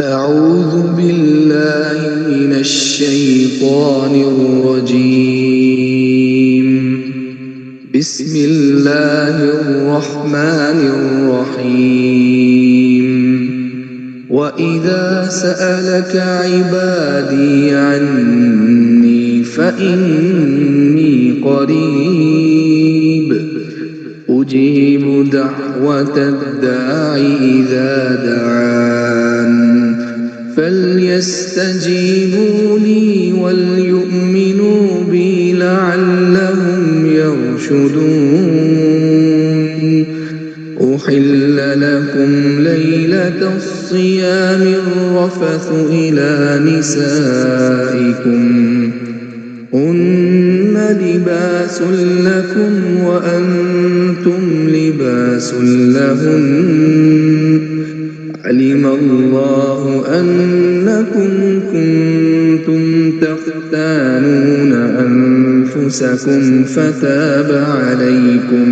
أعوذ بالله من الشيطان الرجيم. بسم الله الرحمن الرحيم. وإذا سألك عبادي عني فإني قريب أجيب دعوة الداع إذا دعان فليستجيبوا لي وليؤمنوا بي لعلهم يرشدون. أحل لكم ليلة الصيام الرفث إلى نسائكم هن لباس لكم وأنتم لباس لهن. علم الله أنكم كنتم تختانون أنفسكم فتاب عليكم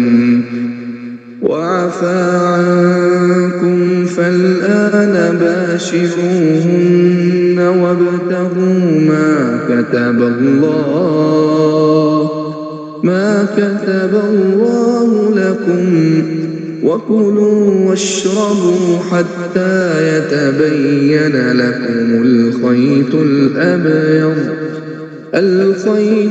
وعفى عنكم فالآن باشروهن وابتغوا ما كتب الله لكم وكلوا واشربوا حتى يتبين لكم الخيط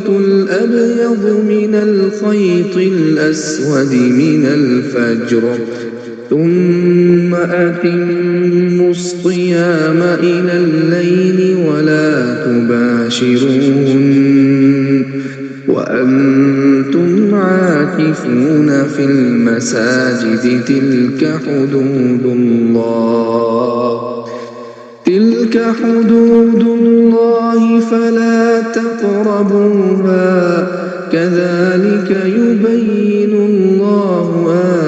الأبيض من الخيط الأسود من الفجر ثم أتموا الصيام إلى الليل ولا تباشروهن وأنتم عاكفون في المساجد تلك حدود الله فلا تقربوها كذلك يبين الله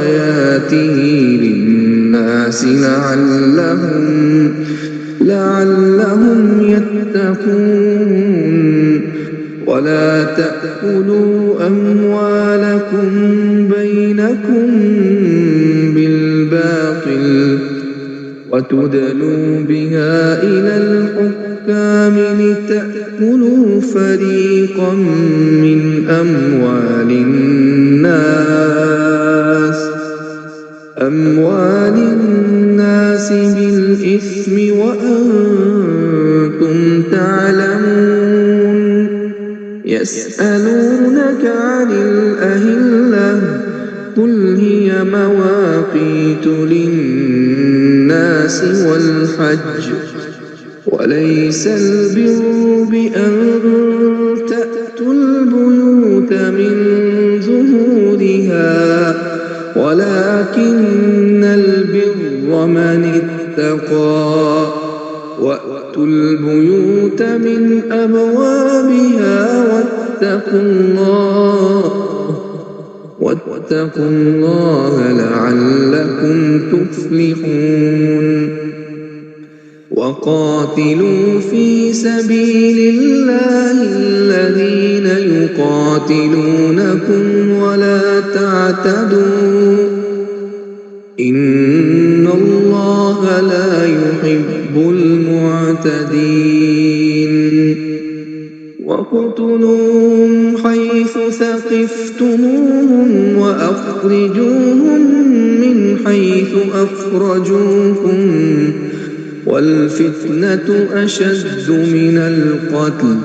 آياته للناس لعلهم يتقون. ولا تأكلوا أموالكم بينكم بالباطل وتدلوا بها إلى الحكام لتأكلوا فريقا من أموال الناس بالإثم وأنتم تعلمون. يسألونك عن الأهلة قل هي مواقيت للناس والحج وليس البر بأن تأتوا البيوت من ظهورها ولكن البر من اتقى وأتوا البيوت من أبوابها واتقوا الله لعلكم تفلحون. وقاتلوا في سبيل الله الذين يقاتلونكم ولا تعتدوا إن الله لا يحب المعتدين. وَاقْتُلُوهُمْ حَيْثُ ثَقِفْتُمُوهُمْ وَأَخْرِجُوهُمْ مِنْ حَيْثُ أَخْرَجُوكُمْ وَالْفِتْنَةُ أَشَدُّ مِنَ الْقَتْلِ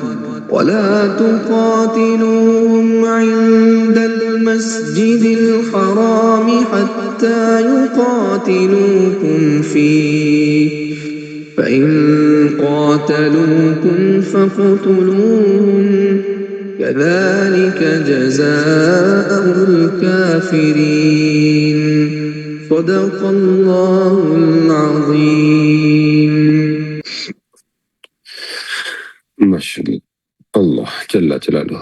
وَلَا تُقَاتِلُوهُمْ عِندَ الْمَسْجِدِ الْحَرَامِ حَتَّى يُقَاتِلُوكُمْ فِيهِ فإن قاتلوكم فاقتلوهم كذلك جزاء الكافرين. صدق الله العظيم. ما شاء الله الله جل جلاله.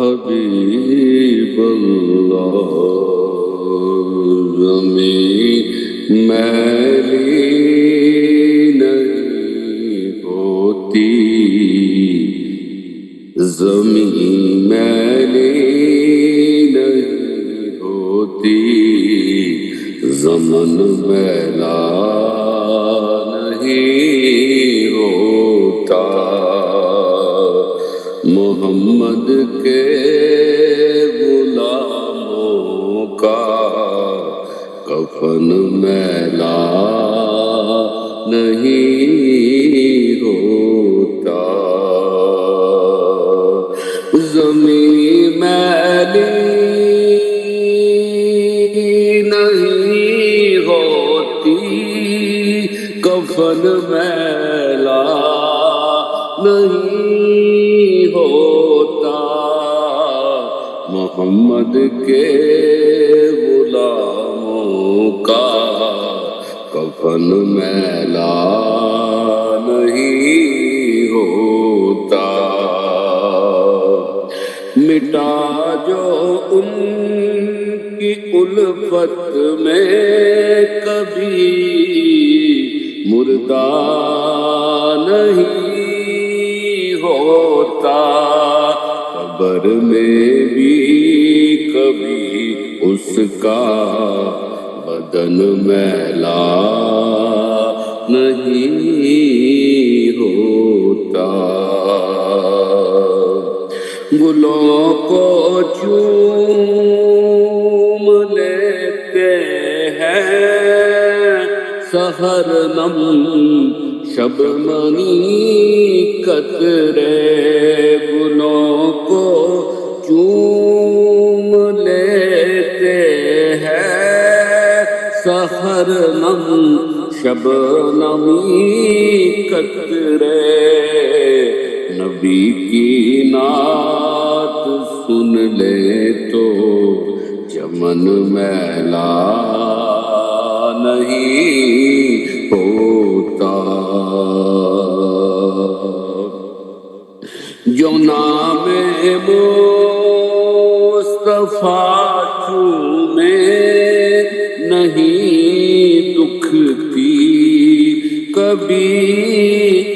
حبیب اللہ زمین میلی نہیں ہوتی زمین میلی نہیں ہوتی زمن میلا نہیں ہوتا محمد کے غلاموں کا کفن میلا نہیں ہوتا زمین میلی نہیں ہوتی کفن میلا نہیں ہوتا محمد کے غلاموں کا کفن میلا نہیں ہوتا مٹا جو ان کی الفت میں کبھی مردہ نہیں ہوتا قبر میں بھی کبھی اس کا بدن میلا نہیں ہوتا گلوں کو چوم لیتے ہیں سحر نم شبنمی قطرے گلوں کو چوم لیتے ہیں سحر نم شبنمی قطرے نبی کی نعت سن لے تو چمن میلا نہیں ہوتا جو نام مصطفیٰ چومے نہیں دکھتی کبھی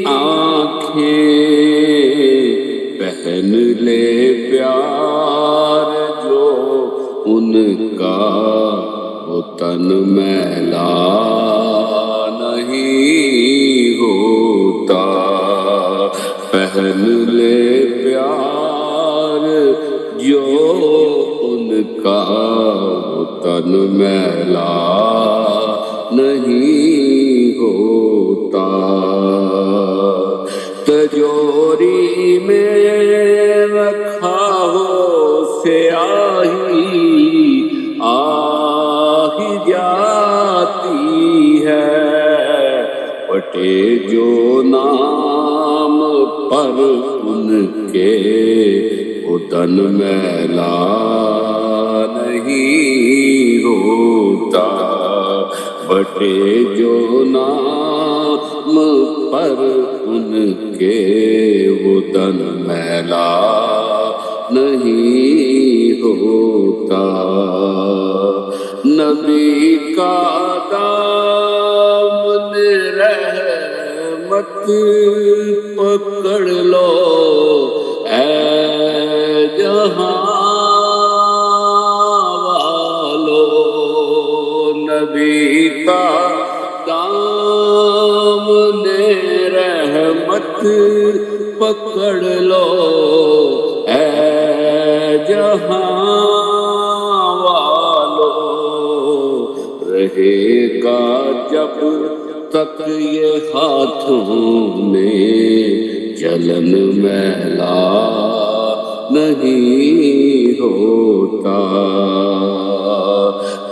آنکھیں پہن لے پیار جو ان کا وہ تن میلا نہیں ہوتا پہن لے پیار جو ان کا وہ تن میلا نہیں ہوتا تجوری میں رکھا ہو سیاہی آہ جاتی ہے پٹے جو نام پر ان کے وہ تن میلا نہیں ہوتا بٹے جو نام پر ان کے وہ تن میلا نہیں ہوتا نبی کا دامن رحمت پکڑ لو اے جہاں والو نبی کا دامن رحمت پکڑ لو اے جہاں والو رہے گا جب تک یہ ہاتھوں میں چلن میلا نہیں ہوتا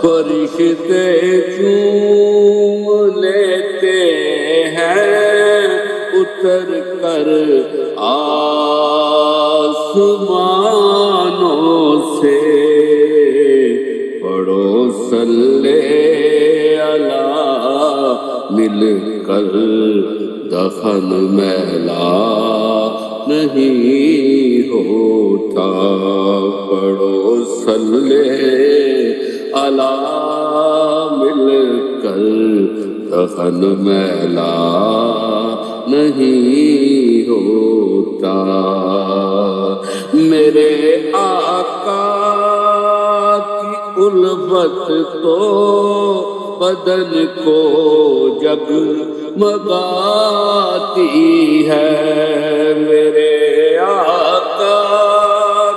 فرشتے چوم لیتے ہیں اتر کر آسمانوں سے پڑھو صلی اللہ مل کر دفن میلا نہیں ہوتا پڑھو صلی علی مل کر دفن میلا نہیں ہوتا میرے آقا کی الفت تو بدن کو جگمگاتی ہے میرے آقا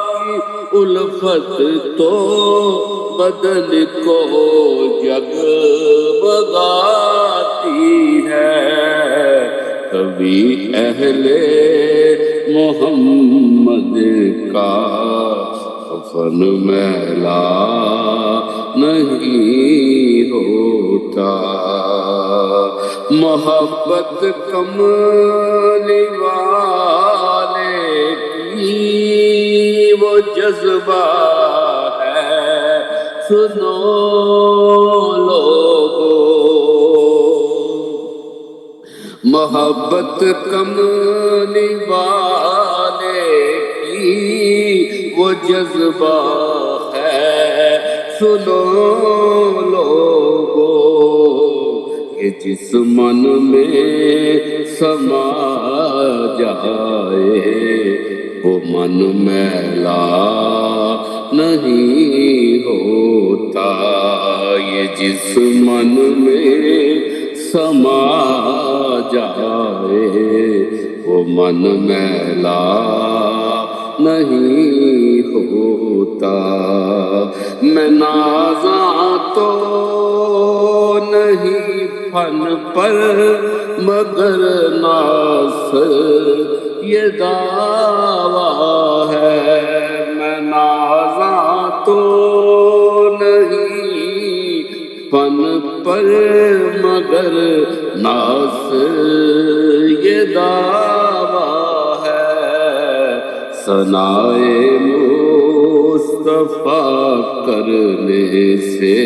کی الفت تو بدن کو جگمگاتی ہے کبھی اہل محمد کا کفن میلا نہیں ہوتا محبت کملی والے کی وہ جذبہ ہے سنو لوگو محبت کملی والے کی وہ جذبہ ہے سنو لوگو کہ جس من میں سما جائے وہ من میلا نہیں ہوتا یہ جس من میں سما جائے وہ من میلا نہیں ہوتا میں نازاں تو نہیں فن پر مگر ناز یہ دعویٰ ہے میں نازاں تو نہیں فن پر مگر ناز یہ دعویٰ ہے ثنائے مصطفیٰ کرنے سے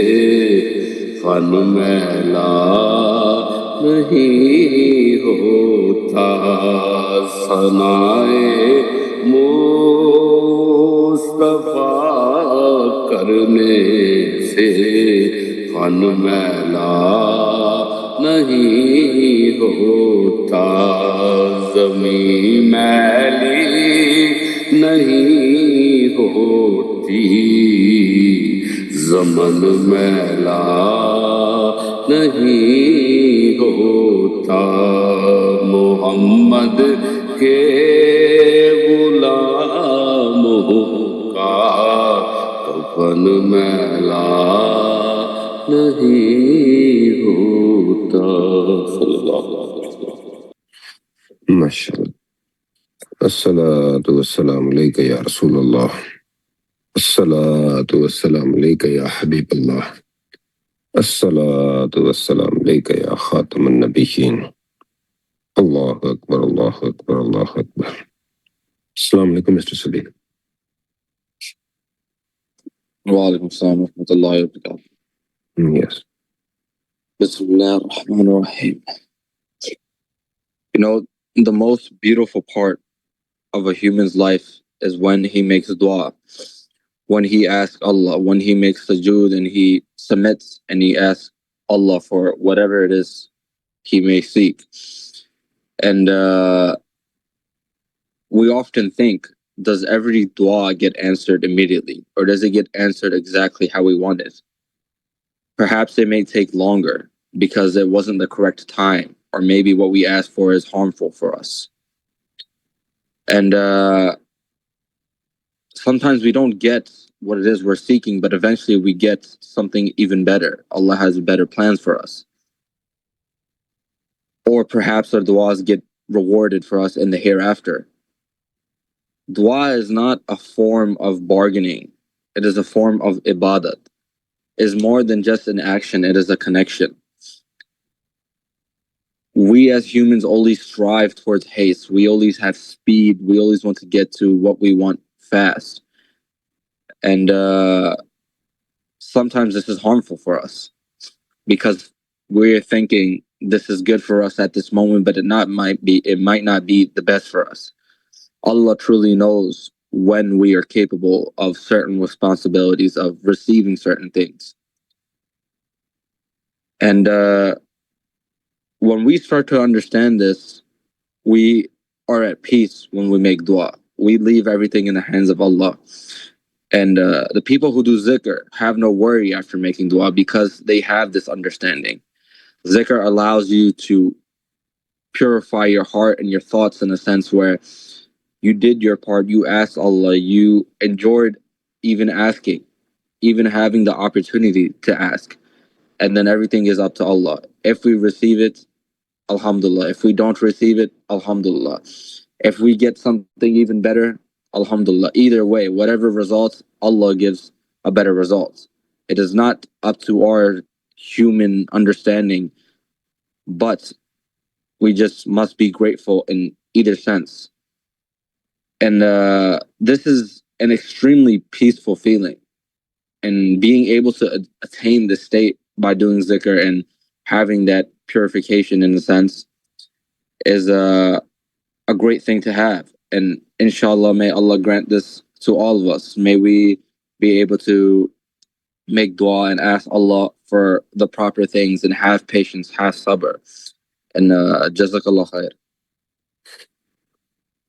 فن میلا نہیں ہوتا ثنائے مصطفیٰ کرنے سے فن میلا نہیں ہوتا زمین میلی نہیں ہوتی زمن میلا نہیں ہوتا محمد کے غلاموں کا کفن میلا نہیں ہوتا صلی اللہ علیہ وسلم ماشاءاللہ الصلاة والسلام علیک یا رسول اللہ الصلاة والسلام علیک یا حبیب اللہ الصلاة والسلام علیک یا خاتم النبیین اللہ اکبر اللہ اکبر اللہ اکبر السلام علیکم مسٹر صدیق وعلیکم السلام ورحمۃ اللہ وبرکاتہ Yes. بسم اللہ الرحمن الرحیم You know, the most beautiful part of a human's life is when he makes dua, when he asks Allah, when he makes sujood and he submits and he asks Allah for whatever it is he may seek. And we often think, does every dua get answered immediately? Or does it get answered exactly how we want it? Perhaps it may take longer because it wasn't the correct time, or maybe what we ask for is harmful for us. And sometimes we don't get what it is we're seeking, but eventually we get something even better. Allah has better plans for us. Or perhaps our du'as get rewarded for us in the hereafter. Dua is not a form of bargaining. It is a form of ibadat. Is more than just an action, it is a connection. We as humans always strive towards haste. We always have speed. We always want to get to what we want fast. And sometimes this is harmful for us because we're thinking this is good for us at this moment, but it might not be the best for us. Allah truly knows when we are capable of certain responsibilities, of receiving certain things. And when we start to understand this, we are at peace when we make dua. We leave everything in the hands of Allah. And the people who do zikr have no worry after making dua because they have this understanding. Zikr allows you to purify your heart and your thoughts in a sense where you did your part, you asked Allah, you enjoyed even asking, even having the opportunity to ask. And then everything is up to Allah. If we receive it, Alhamdulillah. If we don't receive it, Alhamdulillah. If we get something even better, Alhamdulillah. Either way, whatever results, Allah gives a better result. It is not up to our human understanding, but we just must be grateful in either sense. And this is an extremely peaceful feeling. And being able to attain this state by doing zikr and having that purification in a sense is a great thing to have. And inshallah, may Allah grant this to all of us. May we be able to make dua and ask Allah for the proper things and have patience, have sabr. And jazakallah khair.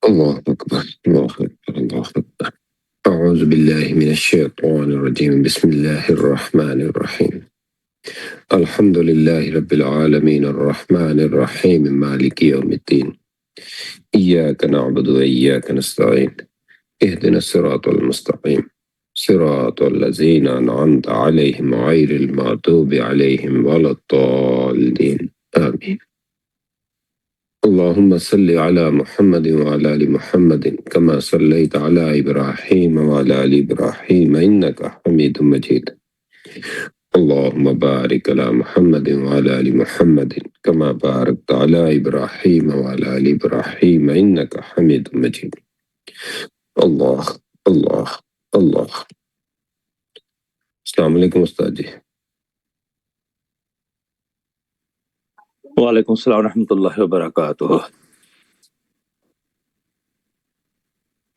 الله أكبر الله أكبر الله أكبر أعوذ بالله من الشيطان الرجيم بسم الله الرحمن الرحيم الحمد لله رب العالمين الرحمن الرحيم مالك يوم الدين إياك نعبد وإياك نستعين اهدنا الصراط المستقيم صراط الذين أنعمت عليهم غير المغضوب عليهم ولا الضالين آمين اللهم صل على محمد وعلى آل محمد كما صليت على إبراهيم وعلى آل إبراهيم إنك حميد مجيد اللهم بارك على محمد وعلى آل محمد كما باركت على إبراهيم وعلى آل إبراهيم إنك حميد مجيد الله الله الله السلام علیکم استاد جی وعلیکم السلام ورحمۃ اللہ وبرکاتہ.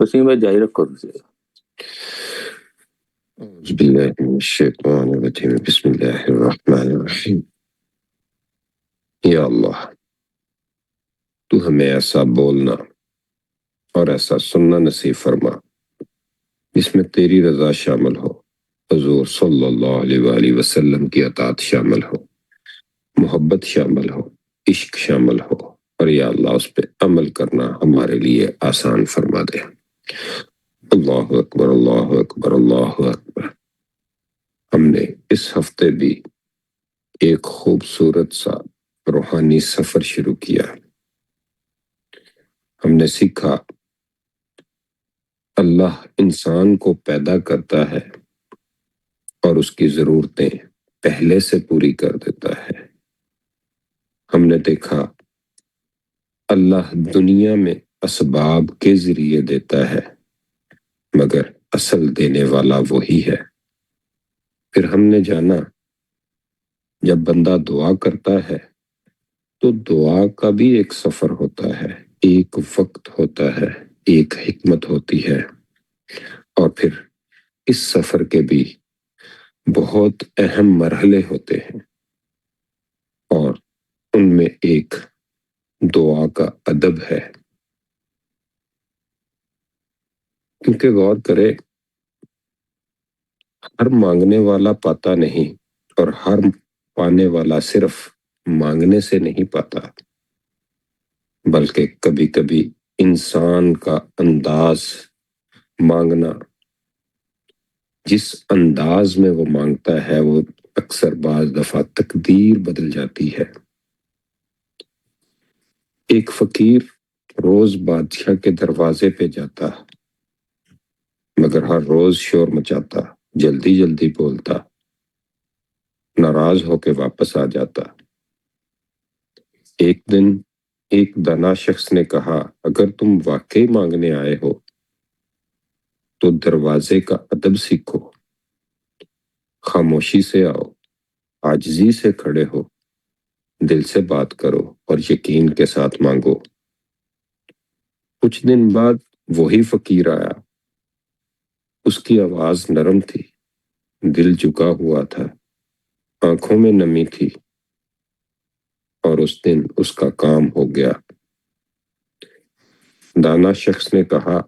وسیم بھائی جاری رکھو. اعوذ باللہ من الشیطان الرجیم بسم اللہ الرحمن الرحیم. یا اللہ تو ہمیں ایسا بولنا اور ایسا سننا نصیب فرما جس میں تیری رضا شامل ہو, حضور صلی اللہ علیہ وآلہ وسلم کی اطاعت شامل ہو, محبت شامل ہو, عشق شامل ہو, اور یا اللہ اس پہ عمل کرنا ہمارے لیے آسان فرما دے. اللہ اکبر اللہ اکبر اللہ اکبر. ہم نے اس ہفتے بھی ایک خوبصورت سا روحانی سفر شروع کیا. ہم نے سیکھا اللہ انسان کو پیدا کرتا ہے اور اس کی ضرورتیں پہلے سے پوری کر دیتا ہے. ہم نے دیکھا اللہ دنیا میں اسباب کے ذریعے دیتا ہے مگر اصل دینے والا وہی ہے. پھر ہم نے جانا جب بندہ دعا کرتا ہے تو دعا کا بھی ایک سفر ہوتا ہے, ایک وقت ہوتا ہے, ایک حکمت ہوتی ہے, اور پھر اس سفر کے بھی بہت اہم مرحلے ہوتے ہیں, اور ان میں ایک دعا کا ادب ہے. کیونکہ غور کرے ہر مانگنے والا پاتا نہیں, اور ہر پانے والا صرف مانگنے سے نہیں پاتا, بلکہ کبھی کبھی انسان کا انداز مانگنا, جس انداز میں وہ مانگتا ہے وہ اکثر بعض دفعہ تقدیر بدل جاتی ہے. ایک فقیر روز بادشاہ کے دروازے پہ جاتا مگر ہر روز شور مچاتا, جلدی جلدی بولتا, ناراض ہو کے واپس آ جاتا. ایک دن ایک دانا شخص نے کہا اگر تم واقعی مانگنے آئے ہو تو دروازے کا ادب سیکھو, خاموشی سے آؤ, عاجزی سے کھڑے ہو, دل سے بات کرو اور یقین کے ساتھ مانگو. کچھ دن بعد وہی فقیر آیا، اس کی آواز نرم تھی، دل جھکا ہوا تھا، آنکھوں میں نمی تھی، اور اس دن اس کا کام ہو گیا۔ دانا شخص نے کہا،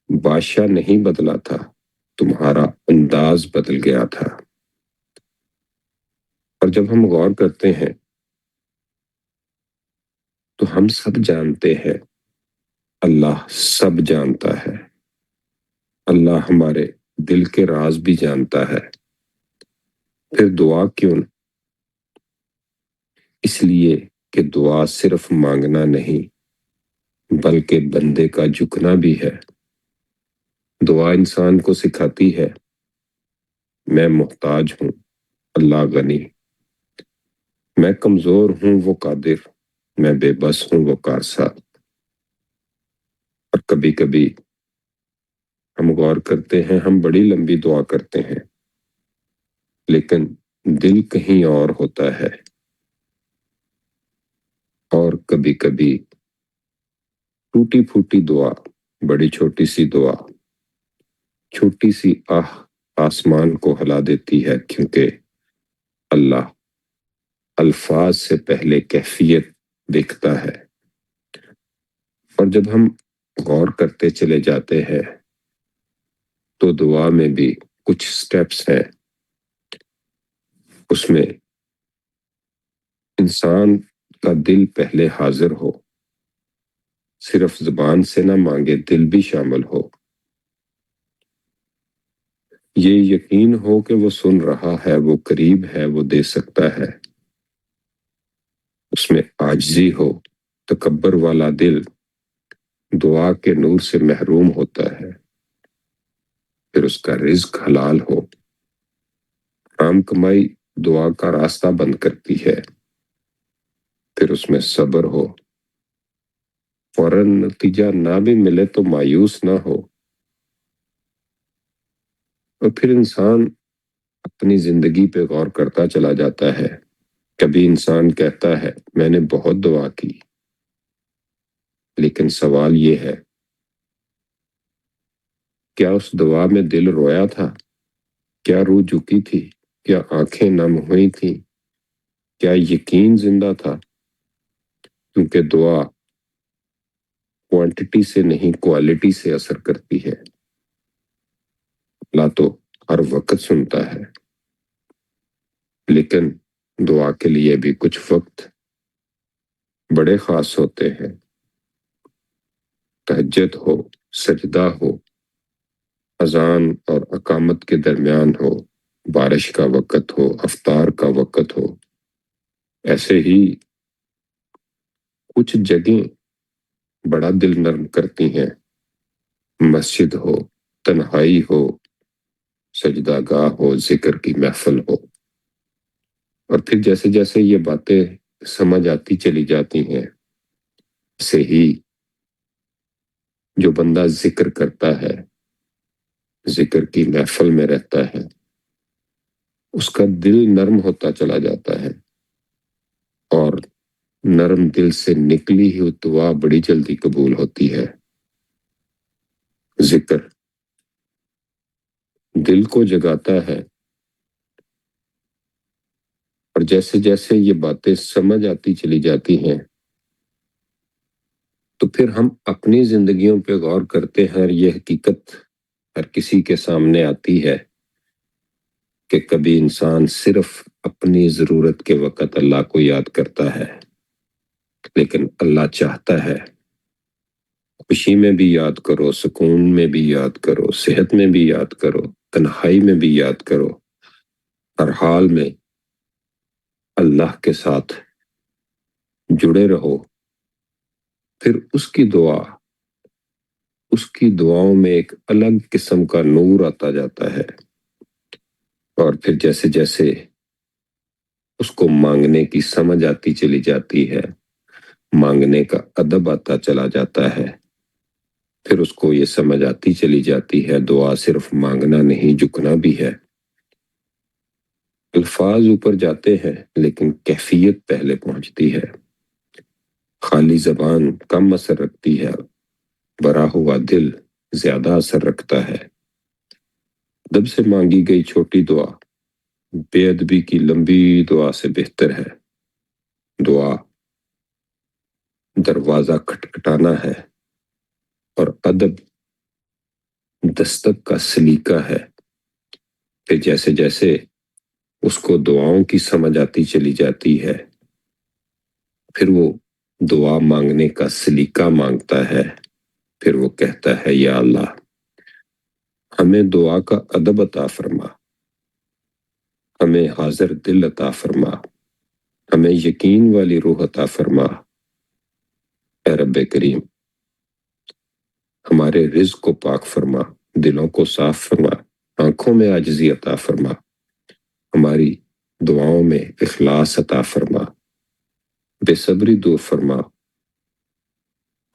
بادشاہ نہیں بدلا تھا، تمہارا انداز بدل گیا تھا۔ اور جب ہم غور کرتے ہیں تو ہم سب جانتے ہیں اللہ سب جانتا ہے، اللہ ہمارے دل کے راز بھی جانتا ہے۔ پھر دعا کیوں؟ اس لیے کہ دعا صرف مانگنا نہیں بلکہ بندے کا جھکنا بھی ہے۔ دعا انسان کو سکھاتی ہے، میں محتاج ہوں، اللہ غنی، میں کمزور ہوں، وہ قادر، میں بے بس ہوں، وہ کارساز۔ اور کبھی کبھی ہم غور کرتے ہیں، ہم بڑی لمبی دعا کرتے ہیں لیکن دل کہیں اور ہوتا ہے۔ اور کبھی کبھی ٹوٹی پھوٹی دعا، بڑی چھوٹی سی دعا، چھوٹی سی آسمان کو ہلا دیتی ہے، کیونکہ اللہ الفاظ سے پہلے کیفیت دیکھتا ہے۔ اور جب ہم غور کرتے چلے جاتے ہیں تو دعا میں بھی کچھ سٹیپس ہیں۔ اس میں انسان کا دل پہلے حاضر ہو، صرف زبان سے نہ مانگے، دل بھی شامل ہو، یہ یقین ہو کہ وہ سن رہا ہے، وہ قریب ہے، وہ دے سکتا ہے۔ اس میں عاجزی ہو، تکبر والا دل دعا کے نور سے محروم ہوتا ہے۔ پھر اس کا رزق حلال ہو، حرام کمائی دعا کا راستہ بند کرتی ہے۔ پھر اس میں صبر ہو، فوراً نتیجہ نہ بھی ملے تو مایوس نہ ہو۔ اور پھر انسان اپنی زندگی پہ غور کرتا چلا جاتا ہے۔ کبھی انسان کہتا ہے، میں نے بہت دعا کی، لیکن سوال یہ ہے، کیا اس دعا میں دل رویا تھا؟ کیا روح جھکی تھی؟ کیا آنکھیں نم ہوئی تھیں؟ کیا یقین زندہ تھا؟ کیونکہ دعا کوانٹٹی سے نہیں، کوالٹی سے اثر کرتی ہے۔ اللہ تو ہر وقت سنتا ہے، لیکن دعا کے لیے بھی کچھ وقت بڑے خاص ہوتے ہیں۔ تہجد ہو، سجدہ ہو، اذان اور اقامت کے درمیان ہو، بارش کا وقت ہو، افطار کا وقت ہو۔ ایسے ہی کچھ جگہیں بڑا دل نرم کرتی ہیں، مسجد ہو، تنہائی ہو، سجدہ گاہ ہو، ذکر کی محفل ہو۔ اور پھر جیسے جیسے یہ باتیں سمجھ آتی چلی جاتی ہیں، ایسے ہی جو بندہ ذکر کرتا ہے، ذکر کی محفل میں رہتا ہے، اس کا دل نرم ہوتا چلا جاتا ہے، اور نرم دل سے نکلی ہوئی دعا بڑی جلدی قبول ہوتی ہے۔ ذکر دل کو جگاتا ہے، اور جیسے جیسے یہ باتیں سمجھ آتی چلی جاتی ہیں تو پھر ہم اپنی زندگیوں پہ غور کرتے ہیں، اور یہ حقیقت ہر کسی کے سامنے آتی ہے کہ کبھی انسان صرف اپنی ضرورت کے وقت اللہ کو یاد کرتا ہے، لیکن اللہ چاہتا ہے خوشی میں بھی یاد کرو، سکون میں بھی یاد کرو، صحت میں بھی یاد کرو، تنہائی میں بھی یاد کرو، ہر حال میں اللہ کے ساتھ جڑے رہو۔ پھر اس کی دعاؤں میں ایک الگ قسم کا نور آتا جاتا ہے، اور پھر جیسے جیسے اس کو مانگنے کی سمجھ آتی چلی جاتی ہے، مانگنے کا ادب آتا چلا جاتا ہے، پھر اس کو یہ سمجھ آتی چلی جاتی ہے دعا صرف مانگنا نہیں، جھکنا بھی ہے۔ الفاظ اوپر جاتے ہیں لیکن کیفیت پہلے پہنچتی ہے۔ خالی زبان کم اثر رکھتی ہے، بھرا ہوا دل زیادہ اثر رکھتا ہے۔ ادب سے مانگی گئی چھوٹی دعا بے ادبی کی لمبی دعا سے بہتر ہے۔ دعا دروازہ کھٹکھٹانا ہے اور ادب دستک کا سلیقہ ہے۔ پھر جیسے جیسے اس کو دعاؤں کی سمجھ آتی چلی جاتی ہے، پھر وہ دعا مانگنے کا سلیقہ مانگتا ہے۔ پھر وہ کہتا ہے یا اللہ ہمیں دعا کا ادب عطا فرما، ہمیں حاضر دل عطا فرما، ہمیں یقین والی روح عطا فرما۔ اے رب کریم ہمارے رزق کو پاک فرما، دلوں کو صاف فرما، آنکھوں میں عاجزی عطا فرما، ہماری دعاؤں میں اخلاص عطا فرما، بے صبری دور فرما،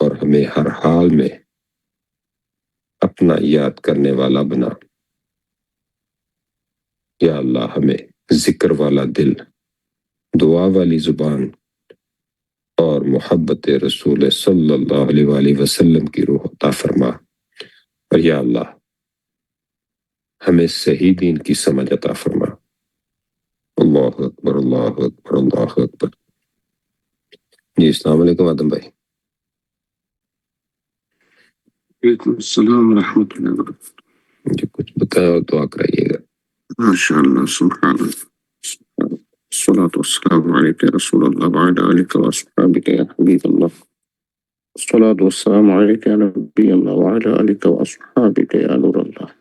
اور ہمیں ہر حال میں اپنا یاد کرنے والا بنا۔ یا اللہ ہمیں ذکر والا دل، دعا والی زبان اور محبت رسول صلی اللہ علیہ وآلہ وسلم کی روح عطا فرما، اور یا اللہ ہمیں صحیح دین کی سمجھ عطا فرما۔ اللہ اکبر اللہ اکبر اللہ اکبر۔ جی السلام علیکم آدم بھائی۔ وعلیکم السلام ورحمۃ اللہ وبرکاتہ۔ جی کچھ بتائیں اور دعا کرائیے گا۔ ماشاء اللہ سبحان اللہ، الصلاۃ والسلام علیک یا رسول اللہ وعلی آلک واصحابک یا حبیب اللہ، الصلاۃ والسلام علیک یا نبی اللہ وعلی آلک واصحابک یا نور اللہ۔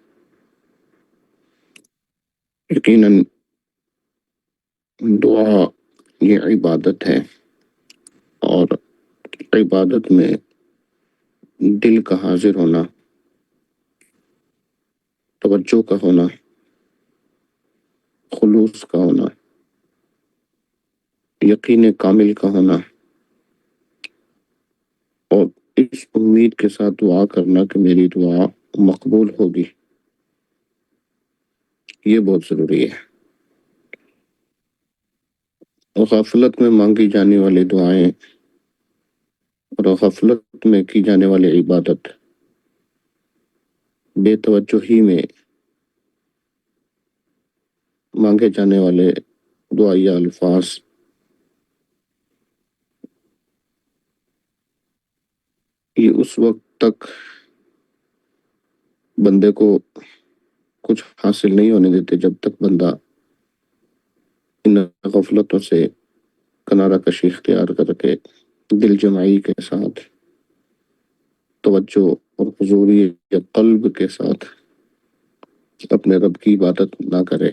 یقیناً دعا یہ عبادت ہے، اور عبادت میں دل کا حاضر ہونا، توجہ کا ہونا، خلوص کا ہونا، یقین کامل کا ہونا، اور اس امید کے ساتھ دعا کرنا کہ میری دعا مقبول ہوگی، یہ بہت ضروری ہے۔ غفلت میں مانگی جانے والی دعائیں اور غفلت میں کی جانے والی عبادت، بے توجہی میں مانگے جانے والے دعائیہ الفاظ، یہ اس وقت تک بندے کو کچھ حاصل نہیں ہونے دیتے جب تک بندہ ان غفلتوں سے کنارہ کشی اختیار کر کے دل جمعی کے ساتھ، توجہ اور حضوری قلب کے ساتھ اپنے رب کی عبادت نہ کرے،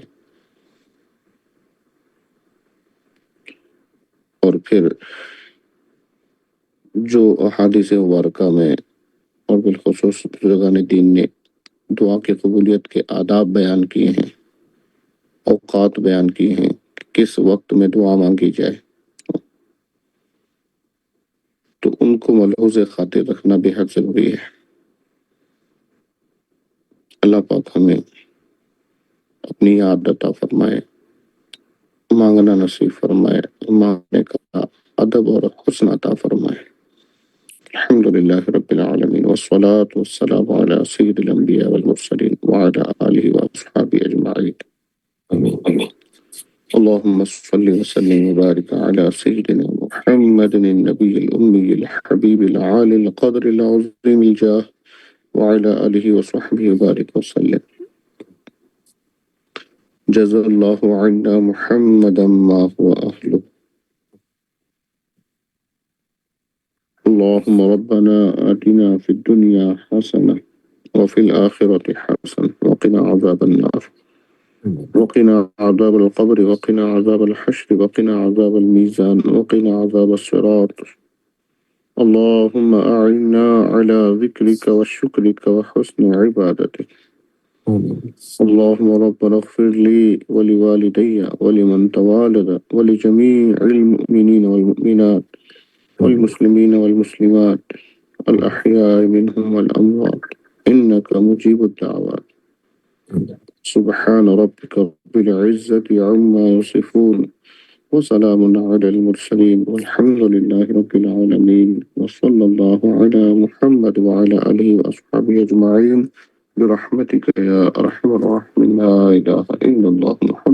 اور پھر جو احادیث مبارکہ میں اور بالخصوص بزرگان دین نے دعا کی قبولیت کے آداب بیان کیے ہیں، اوقات بیان کیے ہیں کہ کس وقت میں دعا مانگی جائے، تو ان کو ملحوظ خاطر رکھنا بے حد ضروری ہے۔ اللہ پاک ہمیں اپنی یاد عطا فرمائے، مانگنا نصیب فرمائے، مانگنے کا ادب اور حسن عطا فرمائے۔ الحمدللہ رب العالمین، والصلاة والسلام علی سید الانبیاء والمرسلین وعلی آلہ واصحابہ اجمعین، آمین۔ اللهم صل وسلم وبارك على سيدنا محمد النبي الأمي الحبيب العالي القدر العظيم الجاه وعلى آله وصحبه وبارك وسلم۔ جزا الله عنا محمدا ما هو أهله۔ اللهم ربنا آتنا في الدنيا حسنة وفي الآخرة حسنة وقنا عذاب النار، وقنا عذاب القبر، وقنا عذاب الحشر، وقنا عذاب الميزان، وقنا عذاب الصراط۔ اللهم أعنا على ذكرك وشكرك وحسن عبادتك۔ اللهم ربنا اغفر لي ولوالدي ولمن توالد ولجميع المؤمنين والمؤمنات والمسلمين والمسلمات الأحياء منهم والأموات إنك مجيب الدعوات۔ سبحان ربك رب العزة عما يصفون، وسلام على المرسلين والحمد لله رب العالمين وصلى الله على محمد وعلى آله وأصحابه أجمعين برحمتك يا أرحم الراحمين لا إله إلا الله محمد